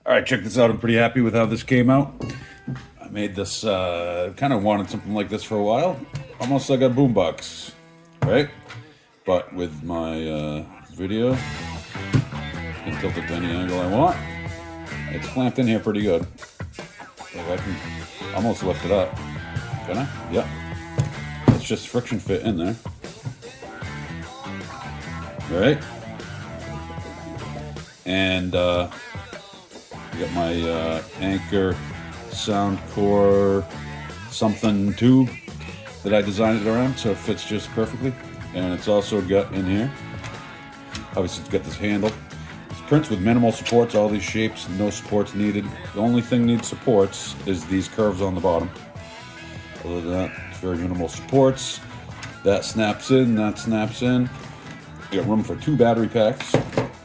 All right, check this out. I'm pretty happy with how this came out. I made this, kind of wanted something like this for a while. Almost like a boombox, right? But with my video, I can tilt it to any angle I want. It's clamped in here pretty good. So I can almost lift it up. Can I? Yep. It's just friction fit in there. Right? And I got my Anker Soundcore something tube that I designed it around, so it fits just perfectly. And it's also got in here, obviously it's got this handle. It's prints with minimal supports, all these shapes, no supports needed. The only thing needs supports is these curves on the bottom. Other than that, it's very minimal supports. That snaps in, that snaps in. You got room for 2 battery packs.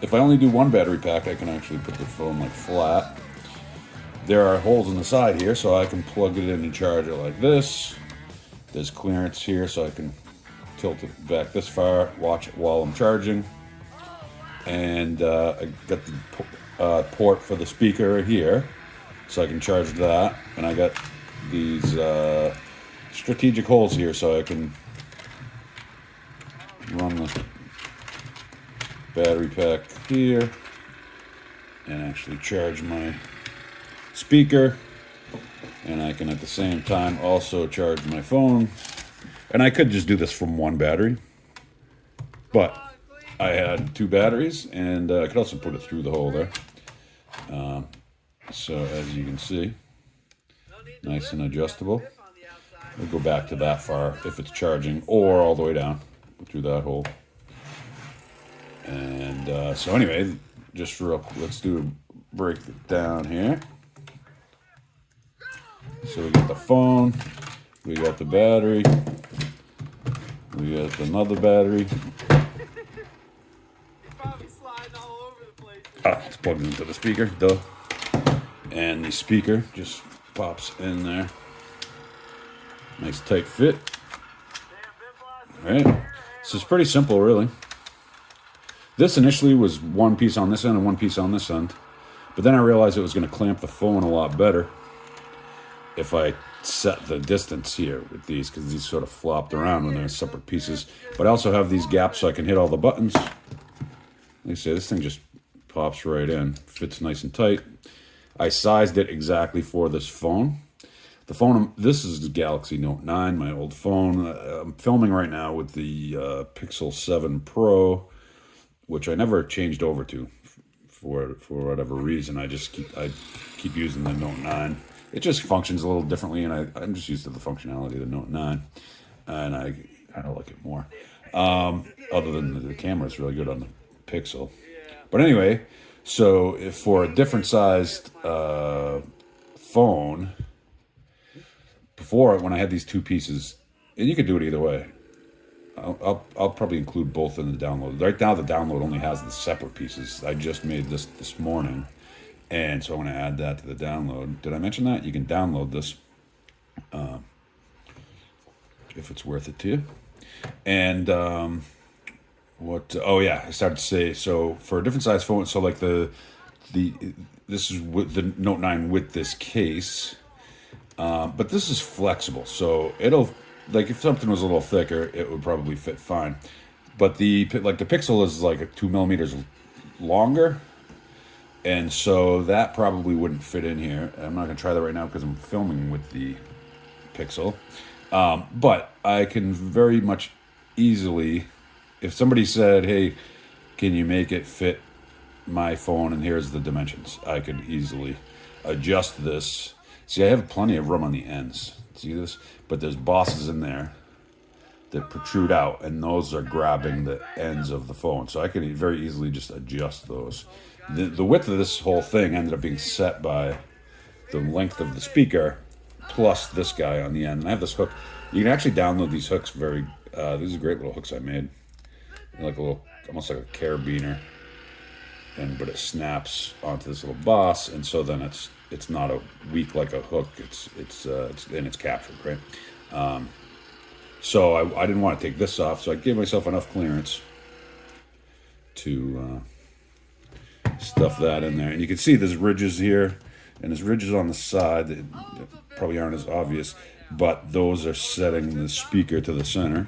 If I only do 1 battery pack, I can actually put the phone like flat. There are holes in the side here, so I can plug it in and charge it like this. There's clearance here, so I can tilt it back this far, watch it while I'm charging. And I got the port for the speaker here, so I can charge that. And I got these strategic holes here, so I can run the battery pack here and actually charge my speaker, and I can at the same time also charge my phone. And I could just do this from 1 battery, but I had 2 batteries, and I could also put it through the hole there. So as you can see, nice and adjustable. We'll go back to that far if it's charging, or all the way down through that hole. And so anyway, just let's do a break it down here. So we got the phone, we got the battery, we got another battery. It's plugged into the speaker, duh. And the speaker just pops in there. Nice tight fit. All right, so it's pretty simple, really. This initially was 1 piece on this end and 1 piece on this end, but then I realized it was going to clamp the phone a lot better if I set the distance here with these, because these sort of flopped around when they're separate pieces. But I also have these gaps so I can hit all the buttons. Like I say, this thing just pops right in, fits nice and tight. I sized it exactly for this phone. The phone, this is the Galaxy Note 9, my old phone. I'm filming right now with the Pixel 7 Pro, which I never changed over to for whatever reason. I keep using the Note 9. It just functions a little differently, and I'm just used to the functionality of the Note 9, and I kind of like it more. Other than the camera is really good on the Pixel. But anyway, so if for a different sized phone, before when I had these 2 pieces, and you could do it either way. I'll probably include both in the download. Right now, the download only has the separate pieces. I just made this morning, and so I'm going to add that to the download. Did I mention that? You can download this if it's worth it to you. And oh yeah, I started to say, so for a different size phone, so like this is with the Note 9 with this case, but this is flexible, so it'll, like if something was a little thicker, it would probably fit fine. But the Pixel is like 2 millimeters longer, and so that probably wouldn't fit in here. I'm not gonna try that right now because I'm filming with the Pixel. But I can very much easily, if somebody said, hey, can you make it fit my phone and here's the dimensions, I could easily adjust this. See, I have plenty of room on the ends. See this? But there's bosses in there that protrude out, and those are grabbing the ends of the phone. So I could very easily just adjust those. The width of this whole thing ended up being set by the length of the speaker plus this guy on the end. And I have this hook. You can actually download these hooks these are great little hooks I made. They're like a little, almost like a carabiner. But it snaps onto this little boss, and so then it's not a weak like a hook. It's captured, right? So I didn't want to take this off, so I gave myself enough clearance to stuff that in there. And you can see there's ridges here, and there's ridges on the side that probably aren't as obvious, but those are setting the speaker to the center.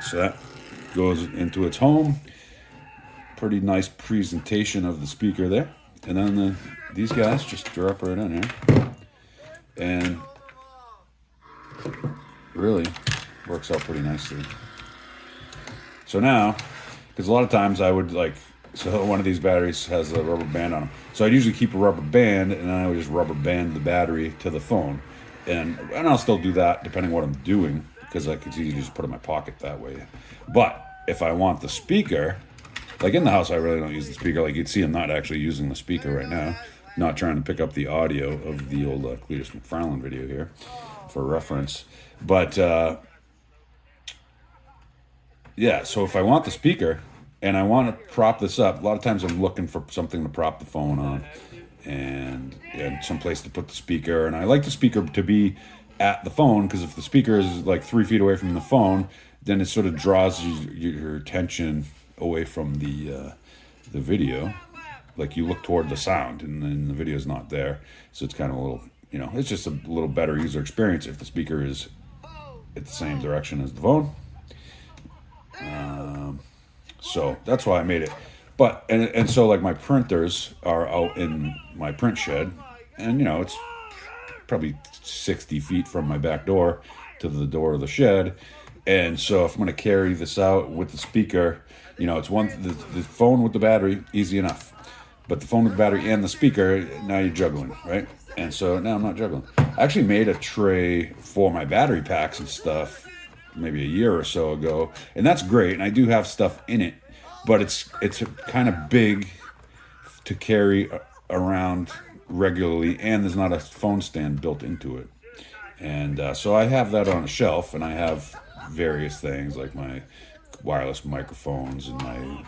So that goes into its home. Pretty nice presentation of the speaker there. And then these guys just drop right in here. And really works out pretty nicely. So now, because a lot of times I would so one of these batteries has a rubber band on them. So I'd usually keep a rubber band, and then I would just rubber band the battery to the phone. And I'll still do that depending on what I'm doing, because I could easily just put it in my pocket that way. But if I want the speaker, like in the house, I really don't use the speaker. Like you'd see, I'm not actually using the speaker right now. Not trying to pick up the audio of the old Cletus McFarlane video here for reference. But yeah, so if I want the speaker and I want to prop this up, a lot of times I'm looking for something to prop the phone on and some place to put the speaker. And I like the speaker to be at the phone, because if the speaker is like 3 feet away from the phone, then it sort of draws your attention away from the video. Like you look toward the sound, and then the video is not there. So it's kind of a little, it's just a little better user experience if the speaker is at the same direction as the phone. So that's why I made it. But, and so like my printers are out in my print shed, and it's probably 60 feet from my back door to the door of the shed. And so if I'm going to carry this out with the speaker, it's the phone with the battery, easy enough. But the phone with the battery and the speaker, now you're juggling, right? And so now I'm not juggling. I actually made a tray for my battery packs and stuff maybe a year or so ago, and that's great. And I do have stuff in it, but it's kind of big to carry around regularly, and there's not a phone stand built into it. And so I have that on a shelf, and I have various things like my wireless microphones and my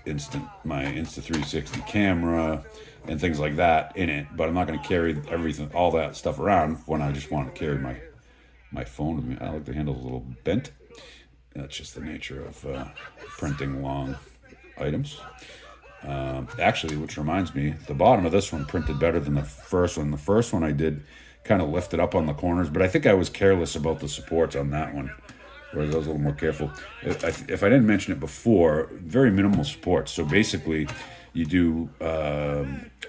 Insta360 camera and things like that in it, but I'm not going to carry all that stuff around when I just want to carry my phone with me. I like the handle a little bent. That's just the nature of printing long items. Actually, which reminds me, the bottom of this one printed better than the first one. The first one I did kind of lifted up on the corners, but I think I was careless about the supports on that one, whereas I was a little more careful. If I didn't mention it before, very minimal supports. So basically, you do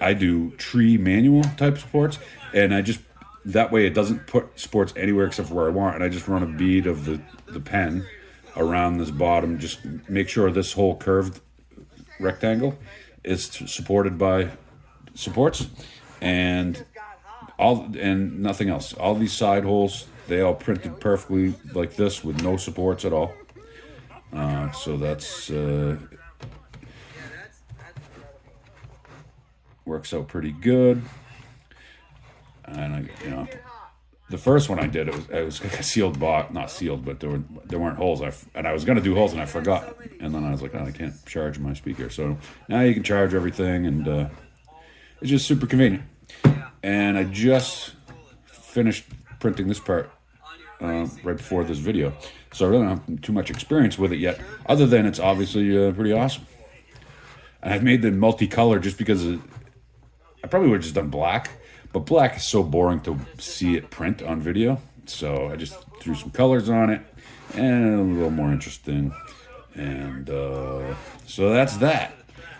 I do tree manual type supports, and that way it doesn't put supports anywhere except for where I want, and I just run a bead of the pen around this bottom. Just make sure this whole curved rectangle is supported by supports, and nothing else. All these side holes, they all printed perfectly like this with no supports at all. So that's works out pretty good. And the first one I did, it was like a sealed box, not sealed, but there weren't holes. I was gonna do holes and I forgot, and then I was like, I can't charge my speaker. So now you can charge everything, and it's just super convenient. And I just finished printing this part right before this video, so I really don't have too much experience with it yet, other than it's obviously pretty awesome. And I've made the multicolor just because I probably would have just done black, but black is so boring to see it print on video, so I just threw some colors on it, and a little more interesting. And so that's that.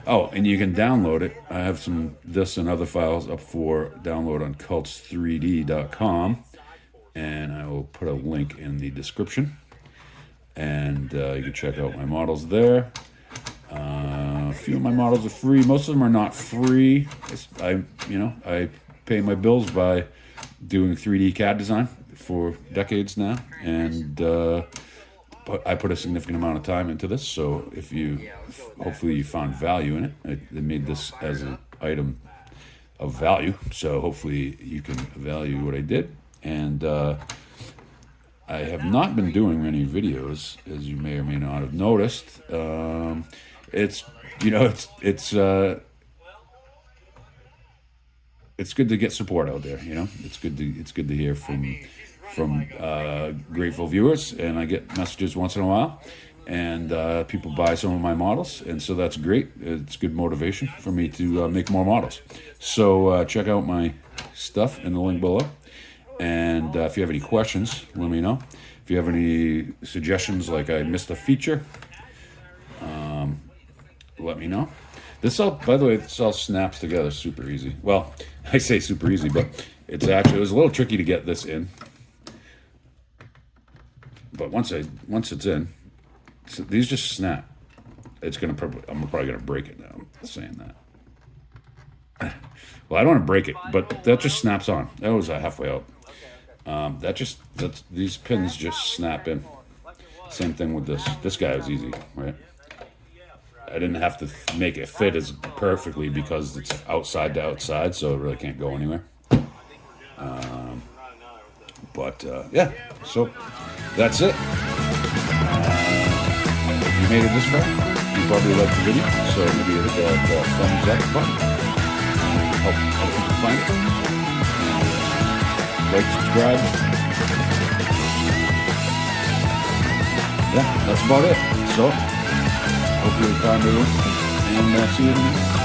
Oh, and you can download it. I have this and other files up for download on cults3d.com, and I will put a link in the description. And you can check out my models there. A few of my models are free. Most of them are not free. I pay my bills by doing 3D CAD design for decades now, and but I put a significant amount of time into this. So hopefully you found value in it. I made this as an item of value, so hopefully you can value what I did. And I have not been doing many videos, as you may or may not have noticed. It's good to get support out there. It's good to hear from grateful viewers, and I get messages once in a while, and people buy some of my models, and so that's great. It's good motivation for me to make more models. So check out my stuff in the link below, and if you have any questions, let me know. If you have any suggestions, like I missed a feature, let me know. This all, by the way, this all snaps together super easy. Well, I say super easy, but it was a little tricky to get this in. But once it's in, so these just snap. I'm probably gonna break it now. I'm saying that. Well, I don't want to break it, but that just snaps on. That was halfway out. These pins just snap in. Same thing with this. This guy was easy, right? I didn't have to make it fit as perfectly because it's outside to outside, so it really can't go anywhere. Yeah, so that's it. If you made it this far, you probably liked the video, so maybe hit that thumbs up button. Help people find it. Like, subscribe. Yeah, that's about it. So, hope you found it, and see you in the next.